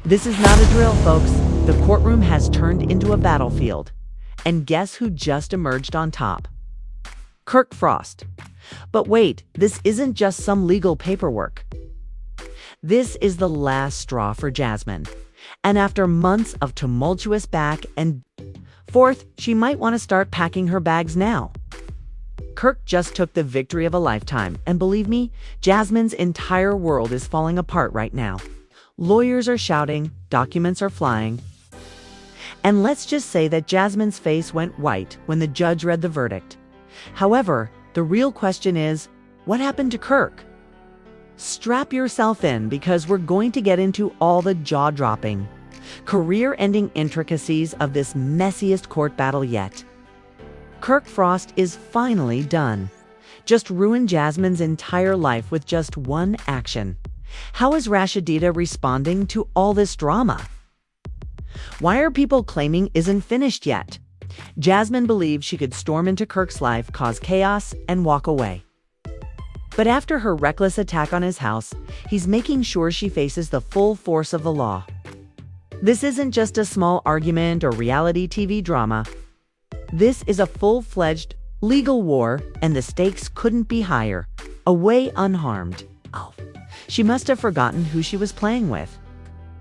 This is not a drill, folks. The courtroom has turned into a battlefield. And guess who just emerged on top? Kirk Frost. But wait, this isn't just some legal paperwork. This is the last straw for Jasmine. And after months of tumultuous back and forth, she might want to start packing her bags now. Kirk just took the victory of a lifetime, and believe me, Jasmine's entire world is falling apart right now. Lawyers are shouting, documents are flying. And let's just say that Jasmine's face went white when the judge read the verdict. However, the real question is, what happened to Kirk? Strap yourself in because we're going to get into all the jaw-dropping, career-ending intricacies of this messiest court battle yet. Kirk Frost is finally done. Just ruined Jasmine's entire life with just one action. How is Rashidita responding to all this drama? Why are people claiming isn't finished yet? Jasmine believed she could storm into Kirk's life, cause chaos, and walk away. But after her reckless attack on his house, he's making sure she faces the full force of the law. This isn't just a small argument or reality TV drama. This is a full-fledged legal war, and the stakes couldn't be higher. Away unharmed. Oh, she must have forgotten who she was playing with.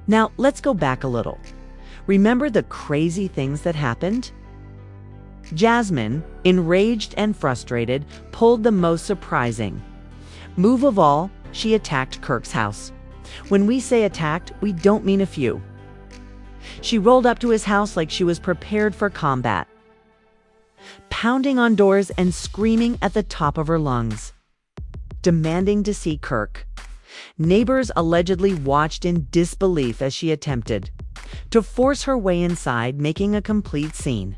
Now, let's go back a little. Remember the crazy things that happened? Jasmine, enraged and frustrated, pulled the most surprising move of all. She attacked Kirk's house. When we say attacked, we don't mean a few. She rolled up to his house like she was prepared for combat, pounding on doors and screaming at the top of her lungs, demanding to see Kirk. Neighbors allegedly watched in disbelief as she attempted to force her way inside, making a complete scene.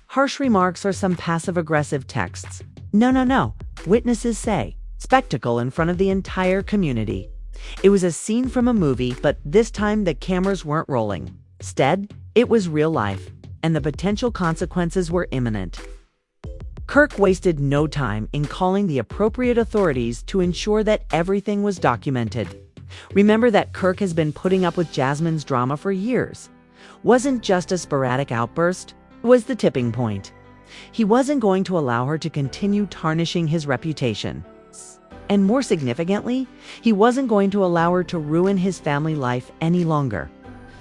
Harsh remarks or some passive-aggressive texts. No. Witnesses say, spectacle in front of the entire community. It was a scene from a movie, but this time the cameras weren't rolling. Instead, it was real life, and the potential consequences were imminent. Kirk wasted no time in calling the appropriate authorities to ensure that everything was documented. Remember that Kirk has been putting up with Jasmine's drama for years. Wasn't just a sporadic outburst, it was the tipping point. He wasn't going to allow her to continue tarnishing his reputation. And more significantly, he wasn't going to allow her to ruin his family life any longer.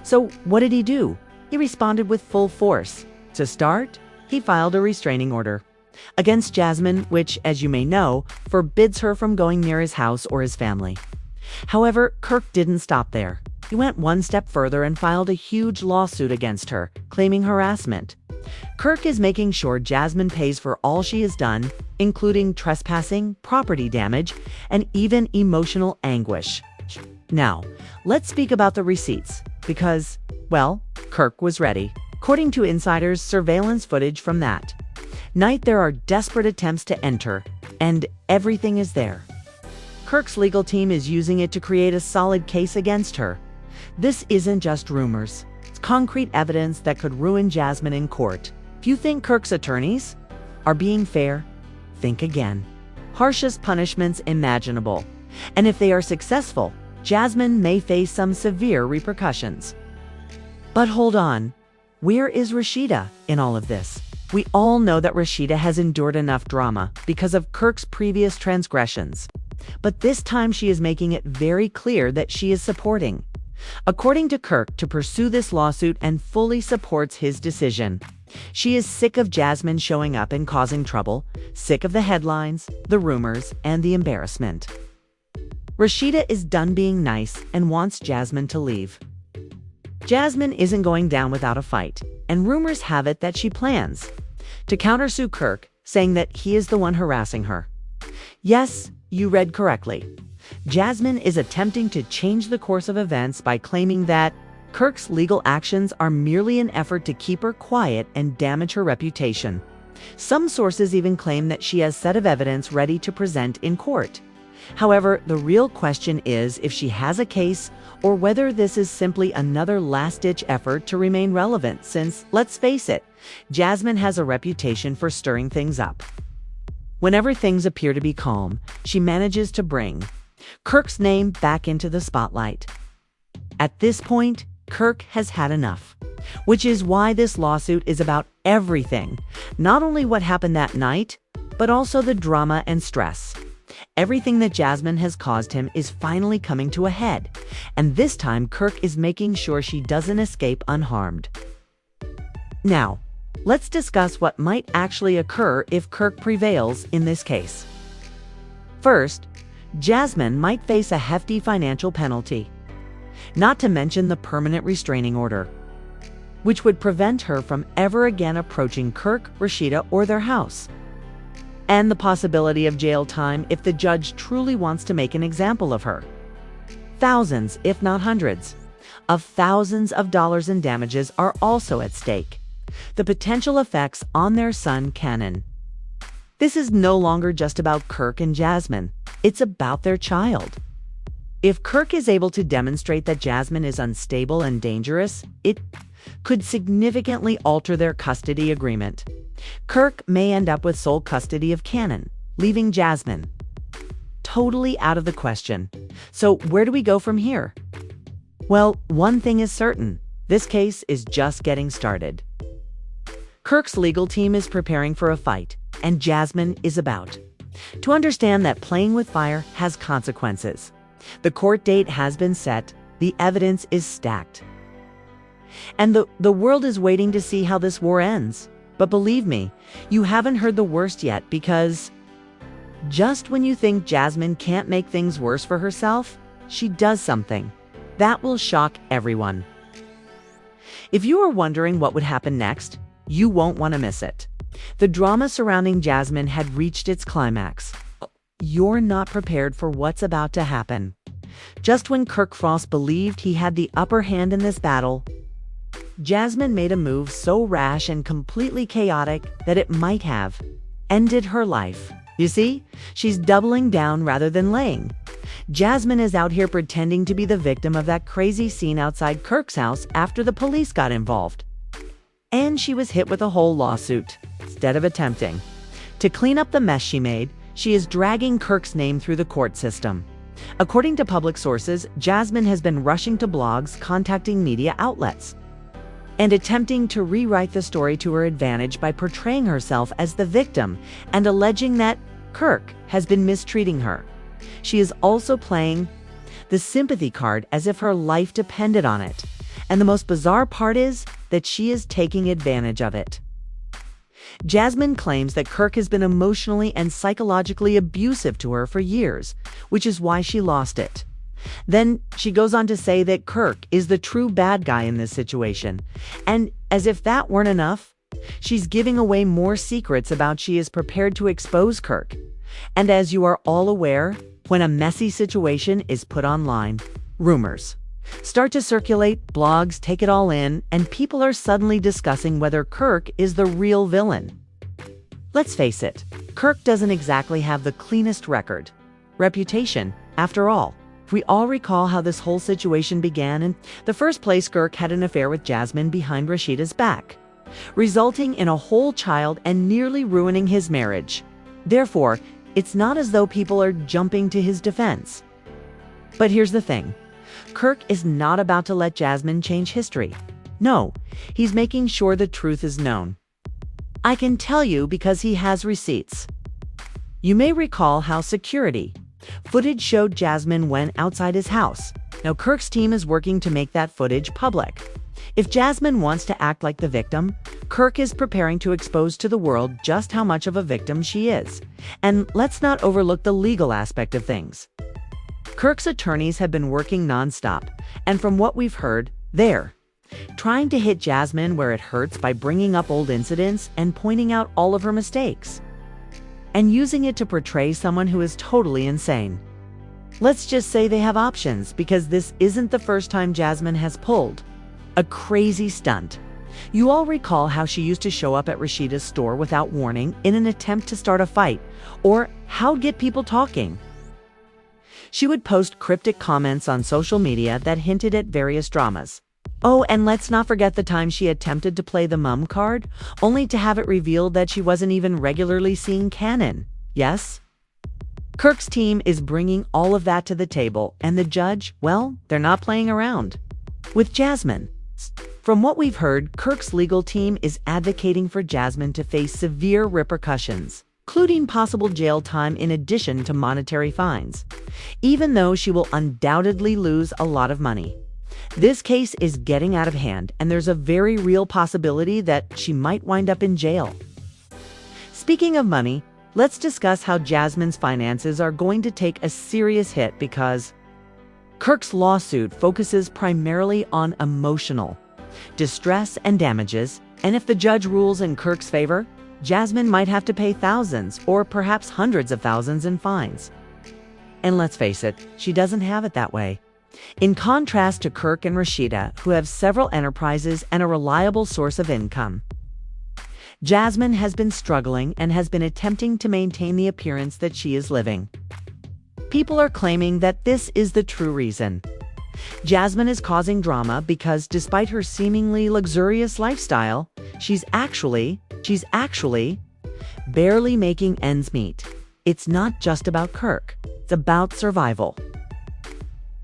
So what did he do? He responded with full force. To start, he filed a restraining order against Jasmine, which, as you may know, forbids her from going near his house or his family. However, Kirk didn't stop there. He went one step further and filed a huge lawsuit against her, claiming harassment. Kirk is making sure Jasmine pays for all she has done, including trespassing, property damage, and even emotional anguish. Now, let's speak about the receipts, because, well, Kirk was ready. According to insiders, surveillance footage from that night, there are desperate attempts to enter, and everything is there. Kirk's legal team is using it to create a solid case against her. This isn't just rumors. It's concrete evidence that could ruin Jasmine in court. If you think Kirk's attorneys are being fair, think again. Harshest punishments imaginable. And if they are successful, Jasmine may face some severe repercussions. But hold on. Where is Rashida in all of this? We all know that Rashida has endured enough drama because of Kirk's previous transgressions. But this time she is making it very clear that she is supporting. According to Kirk, to pursue this lawsuit and fully supports his decision. She is sick of Jasmine showing up and causing trouble, sick of the headlines, the rumors, and the embarrassment. Rashida is done being nice and wants Jasmine to leave. Jasmine isn't going down without a fight, and rumors have it that she plans to countersue Kirk, saying that he is the one harassing her. Yes, you read correctly. Jasmine is attempting to change the course of events by claiming that Kirk's legal actions are merely an effort to keep her quiet and damage her reputation. Some sources even claim that she has a set of evidence ready to present in court. However, the real question is if she has a case or whether this is simply another last-ditch effort to remain relevant since, let's face it, Jasmine has a reputation for stirring things up. Whenever things appear to be calm, she manages to bring Kirk's name back into the spotlight. At this point, Kirk has had enough, which is why this lawsuit is about everything, not only what happened that night, but also the drama and stress. Everything that Jasmine has caused him is finally coming to a head, and this time Kirk is making sure she doesn't escape unharmed. Now, let's discuss what might actually occur if Kirk prevails in this case. First, Jasmine might face a hefty financial penalty, not to mention the permanent restraining order, which would prevent her from ever again approaching Kirk, Rashida, or their house. And the possibility of jail time if the judge truly wants to make an example of her. Thousands, if not hundreds, of thousands of dollars in damages are also at stake. The potential effects on their son, Cannon. This is no longer just about Kirk and Jasmine. It's about their child. If Kirk is able to demonstrate that Jasmine is unstable and dangerous, it could significantly alter their custody agreement. Kirk may end up with sole custody of Cannon, leaving Jasmine totally out of the question. So where do we go from here? Well, one thing is certain. This case is just getting started. Kirk's legal team is preparing for a fight, and Jasmine is about to understand that playing with fire has consequences. The court date has been set. The evidence is stacked. And the world is waiting to see how this war ends. But believe me, you haven't heard the worst yet, because just when you think Jasmine can't make things worse for herself, she does something that will shock everyone. If you are wondering what would happen next, you won't want to miss it. The drama surrounding Jasmine had reached its climax. You're not prepared for what's about to happen. Just when Kirk Frost believed he had the upper hand in this battle, Jasmine made a move so rash and completely chaotic that it might have ended her life. You see, she's doubling down rather than laying. Jasmine is out here pretending to be the victim of that crazy scene outside Kirk's house after the police got involved. And she was hit with a whole lawsuit, instead of attempting to clean up the mess she made. She is dragging Kirk's name through the court system. According to public sources, Jasmine has been rushing to blogs, contacting media outlets, and attempting to rewrite the story to her advantage by portraying herself as the victim and alleging that Kirk has been mistreating her. She is also playing the sympathy card as if her life depended on it. And the most bizarre part is that she is taking advantage of it. Jasmine claims that Kirk has been emotionally and psychologically abusive to her for years, which is why she lost it. Then she goes on to say that Kirk is the true bad guy in this situation. And as if that weren't enough, she's giving away more secrets about she is prepared to expose Kirk. And as you are all aware, when a messy situation is put online, rumors start to circulate, blogs take it all in, and people are suddenly discussing whether Kirk is the real villain. Let's face it, Kirk doesn't exactly have the cleanest reputation, after all. We all recall how this whole situation began. In the first place, Kirk had an affair with Jasmine behind Rashida's back, resulting in a whole child and nearly ruining his marriage. Therefore, it's not as though people are jumping to his defense. But here's the thing. Kirk is not about to let Jasmine change history. No, he's making sure the truth is known. I can tell you because he has receipts. You may recall how security footage showed Jasmine when outside his house. Now, Kirk's team is working to make that footage public. If Jasmine wants to act like the victim, Kirk is preparing to expose to the world just how much of a victim she is. And let's not overlook the legal aspect of things. Kirk's attorneys have been working nonstop, and from what we've heard, they're trying to hit Jasmine where it hurts by bringing up old incidents and pointing out all of her mistakes, and using it to portray someone who is totally insane. Let's just say they have options, because this isn't the first time Jasmine has pulled a crazy stunt. You all recall how she used to show up at Rashida's store without warning in an attempt to start a fight, or how'd get people talking. She would post cryptic comments on social media that hinted at various dramas. Oh, and let's not forget the time she attempted to play the mum card, only to have it revealed that she wasn't even regularly seeing Cannon. Yes? Kirk's team is bringing all of that to the table, and the judge, well, they're not playing around. With Jasmine, from what we've heard, Kirk's legal team is advocating for Jasmine to face severe repercussions, including possible jail time in addition to monetary fines, even though she will undoubtedly lose a lot of money. This case is getting out of hand, and there's a very real possibility that she might wind up in jail. Speaking of money, let's discuss how Jasmine's finances are going to take a serious hit because Kirk's lawsuit focuses primarily on emotional distress and damages, and if the judge rules in Kirk's favor, Jasmine might have to pay thousands or perhaps hundreds of thousands in fines. And let's face it, she doesn't have it that way. In contrast to Kirk and Rashida, who have several enterprises and a reliable source of income, Jasmine has been struggling and has been attempting to maintain the appearance that she is living. People are claiming that this is the true reason. Jasmine is causing drama because despite her seemingly luxurious lifestyle, she's actually barely making ends meet. It's not just about Kirk, it's about survival.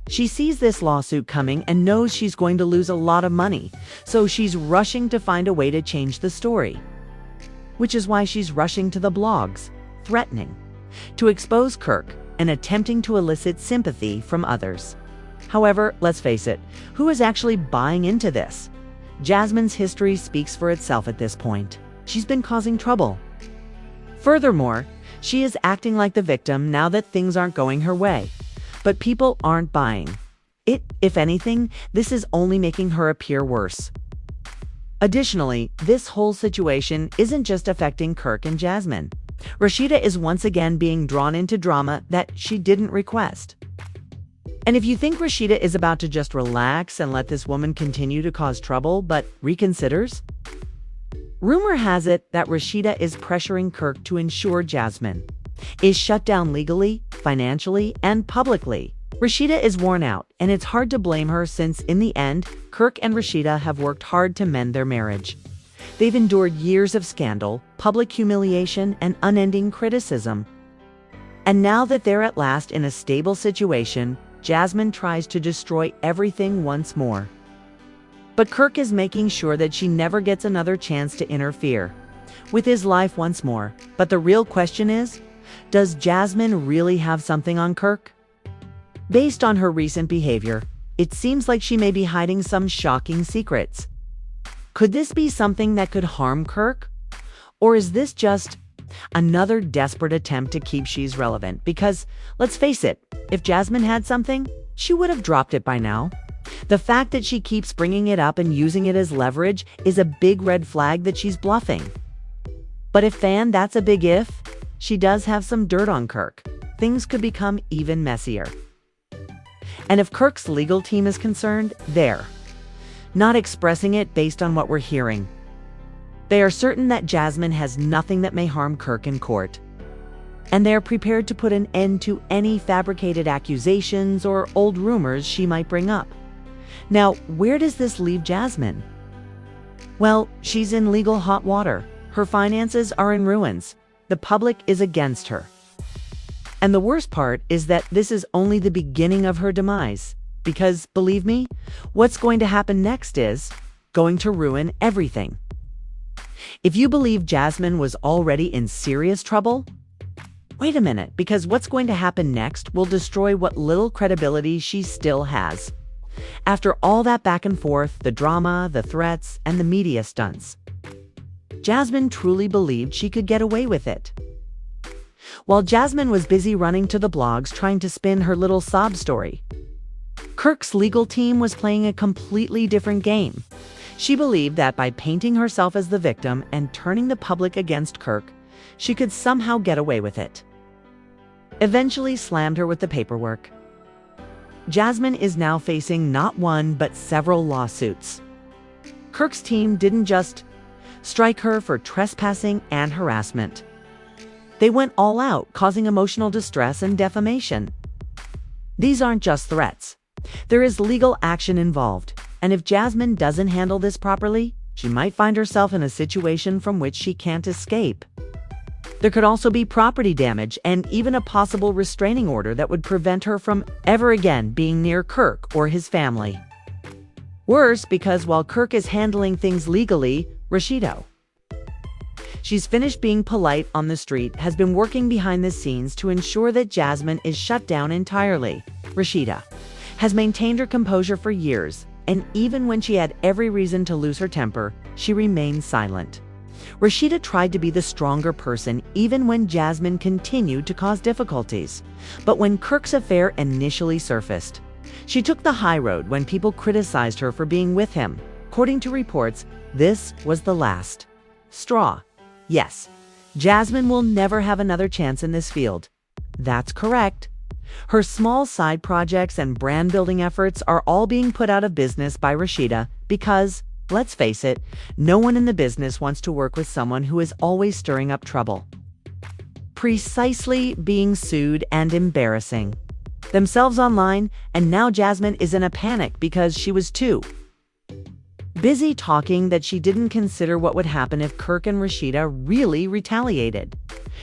She sees this lawsuit coming and knows she's going to lose a lot of money, so she's rushing to find a way to change the story. Which is why she's rushing to the blogs, threatening to expose Kirk and attempting to elicit sympathy from others. However, let's face it, who is actually buying into this? Jasmine's history speaks for itself at this point. She's been causing trouble. Furthermore, she is acting like the victim now that things aren't going her way. But people aren't buying it. If anything, this is only making her appear worse. Additionally, this whole situation isn't just affecting Kirk and Jasmine. Rashida is once again being drawn into drama that she didn't request. And if you think Rashida is about to just relax and let this woman continue to cause trouble but reconsiders, rumor has it that Rashida is pressuring Kirk to ensure Jasmine is shut down legally, financially, and publicly. Rashida is worn out, and it's hard to blame her since, in the end, Kirk and Rashida have worked hard to mend their marriage. They've endured years of scandal, public humiliation, and unending criticism. And now that they're at last in a stable situation, Jasmine tries to destroy everything once more. But Kirk is making sure that she never gets another chance to interfere with his life once more. But the real question is, does Jasmine really have something on Kirk? Based on her recent behavior, it seems like she may be hiding some shocking secrets. Could this be something that could harm Kirk? Or is this just another desperate attempt to keep she's relevant? Because, let's face it, if Jasmine had something, she would have dropped it by now. The fact that she keeps bringing it up and using it as leverage is a big red flag that she's bluffing. But if that's a big if, she does have some dirt on Kirk, things could become even messier. And if Kirk's legal team is concerned, they're not expressing it based on what we're hearing. They are certain that Jasmine has nothing that may harm Kirk in court, and they are prepared to put an end to any fabricated accusations or old rumors she might bring up. Now, where does this leave Jasmine? Well, she's in legal hot water. Her finances are in ruins. The public is against her. And the worst part is that this is only the beginning of her demise. Because, believe me, what's going to happen next is going to ruin everything. If you believe Jasmine was already in serious trouble, wait a minute, because what's going to happen next will destroy what little credibility she still has. After all that back and forth, the drama, the threats, and the media stunts, Jasmine truly believed she could get away with it. While Jasmine was busy running to the blogs trying to spin her little sob story, Kirk's legal team was playing a completely different game. She believed that by painting herself as the victim and turning the public against Kirk, she could somehow get away with it. Eventually slammed her with the paperwork. Jasmine is now facing not one but several lawsuits. Kirk's team didn't just strike her for trespassing and harassment. They went all out, causing emotional distress and defamation. These aren't just threats. There is legal action involved, and if Jasmine doesn't handle this properly, she might find herself in a situation from which she can't escape. There could also be property damage and even a possible restraining order that would prevent her from ever again being near Kirk or his family. Worse, because while Kirk is handling things legally, Rashida, she's finished being polite on the street, has been working behind the scenes to ensure that Jasmine is shut down entirely. Rashida has maintained her composure for years, and even when she had every reason to lose her temper, she remained silent. Rashida tried to be the stronger person even when Jasmine continued to cause difficulties. But when Kirk's affair initially surfaced, she took the high road when people criticized her for being with him. According to reports, this was the last straw. Yes, Jasmine will never have another chance in this field. That's correct. Her small side projects and brand-building efforts are all being put out of business by Rashida because, let's face it, no one in the business wants to work with someone who is always stirring up trouble. Precisely, being sued and embarrassing themselves online, and now Jasmine is in a panic because she was too busy talking that she didn't consider what would happen if Kirk and Rashida really retaliated.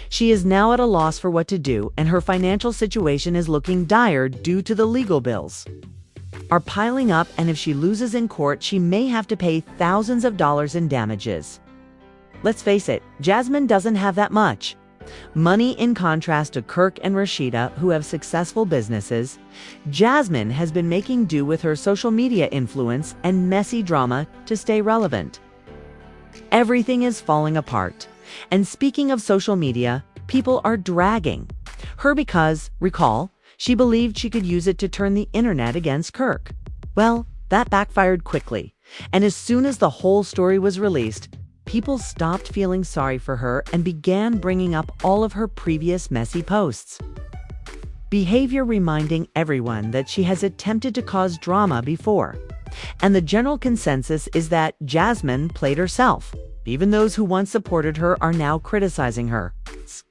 She is now at a loss for what to do, and her financial situation is looking dire due to the legal bills are piling up, and if she loses in court, she may have to pay thousands of dollars in damages. Let's face it, Jasmine doesn't have that much money. In contrast to Kirk and Rashida, who have successful businesses, Jasmine has been making do with her social media influence and messy drama to stay relevant. Everything is falling apart. And speaking of social media, people are dragging her because, recall, she believed she could use it to turn the internet against Kirk. Well, that backfired quickly, and as soon as the whole story was released, people stopped feeling sorry for her and began bringing up all of her previous messy posts. Behavior reminding everyone that she has attempted to cause drama before. And the general consensus is that Jasmine played herself. Even those who once supported her are now criticizing her,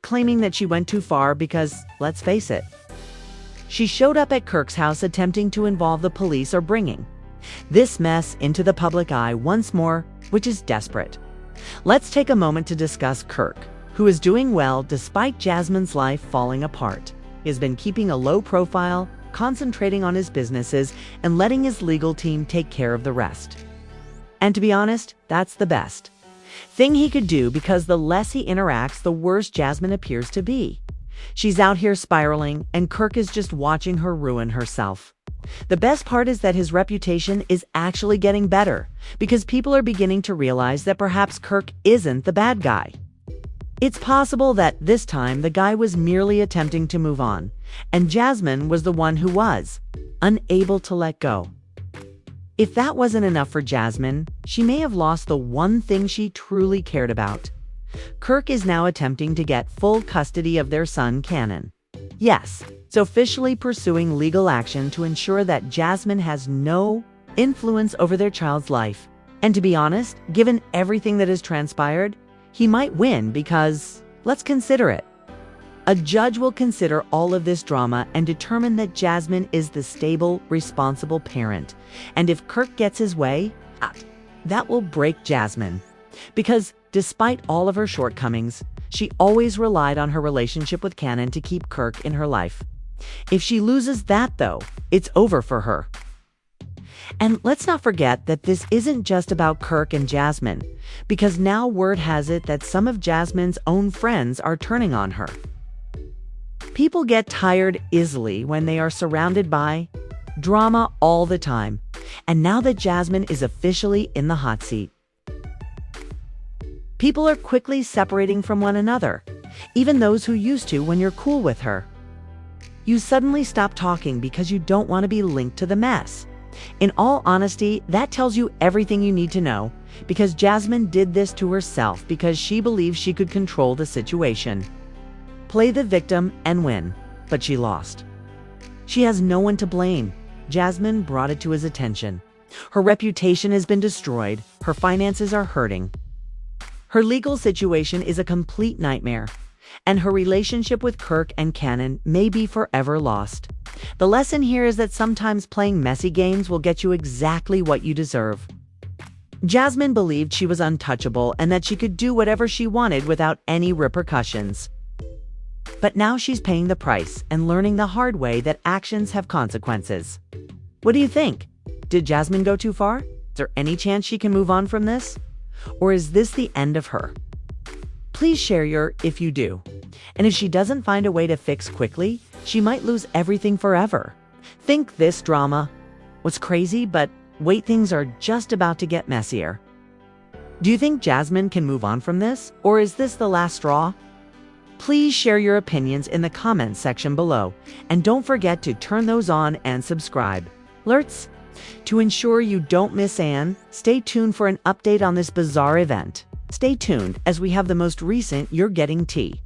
claiming that she went too far because, let's face it, she showed up at Kirk's house attempting to involve the police or bringing this mess into the public eye once more, which is desperate. Let's take a moment to discuss Kirk, who is doing well despite Jasmine's life falling apart. He has been keeping a low profile, concentrating on his businesses, and letting his legal team take care of the rest. And to be honest, that's the best thing he could do, because the less he interacts, the worse Jasmine appears to be. She's out here spiraling, and Kirk is just watching her ruin herself. The best part is that his reputation is actually getting better, because people are beginning to realize that perhaps Kirk isn't the bad guy. It's possible that this time the guy was merely attempting to move on, and Jasmine was the one who was unable to let go. If that wasn't enough for Jasmine, she may have lost the one thing she truly cared about. Kirk is now attempting to get full custody of their son, Cannon. Yes, it's officially pursuing legal action to ensure that Jasmine has no influence over their child's life. And to be honest, given everything that has transpired, he might win because, let's consider it. A judge will consider all of this drama and determine that Jasmine is the stable, responsible parent. And if Kirk gets his way, that will break Jasmine. Because despite all of her shortcomings, she always relied on her relationship with Cannon to keep Kirk in her life. If she loses that, though, it's over for her. And let's not forget that this isn't just about Kirk and Jasmine, because now word has it that some of Jasmine's own friends are turning on her. People get tired easily when they are surrounded by drama all the time, and now that Jasmine is officially in the hot seat, people are quickly separating from one another, even those who used to when you're cool with her. You suddenly stop talking because you don't want to be linked to the mess. In all honesty, that tells you everything you need to know, because Jasmine did this to herself because she believed she could control the situation, play the victim, and win, but she lost. She has no one to blame. Jasmine brought it to his attention. Her reputation has been destroyed. Her finances are hurting. Her legal situation is a complete nightmare, and her relationship with Kirk and Cannon may be forever lost. The lesson here is that sometimes playing messy games will get you exactly what you deserve. Jasmine believed she was untouchable and that she could do whatever she wanted without any repercussions. But now she's paying the price and learning the hard way that actions have consequences. What do you think? Did Jasmine go too far? there any chance she can move on from this? Or is this the end of her? Please share your if you do. And if she doesn't find a way to fix quickly, she might lose everything forever. Think this drama. What's crazy, but wait, things are just about to get messier. Do you think Jasmine can move on from this? Or is this the last straw? Please share your opinions in the comments section below. And don't forget to turn those on and subscribe. Alerts. To ensure you don't miss Anne, stay tuned for an update on this bizarre event. Stay tuned as we have the most recent You're Getting Tea.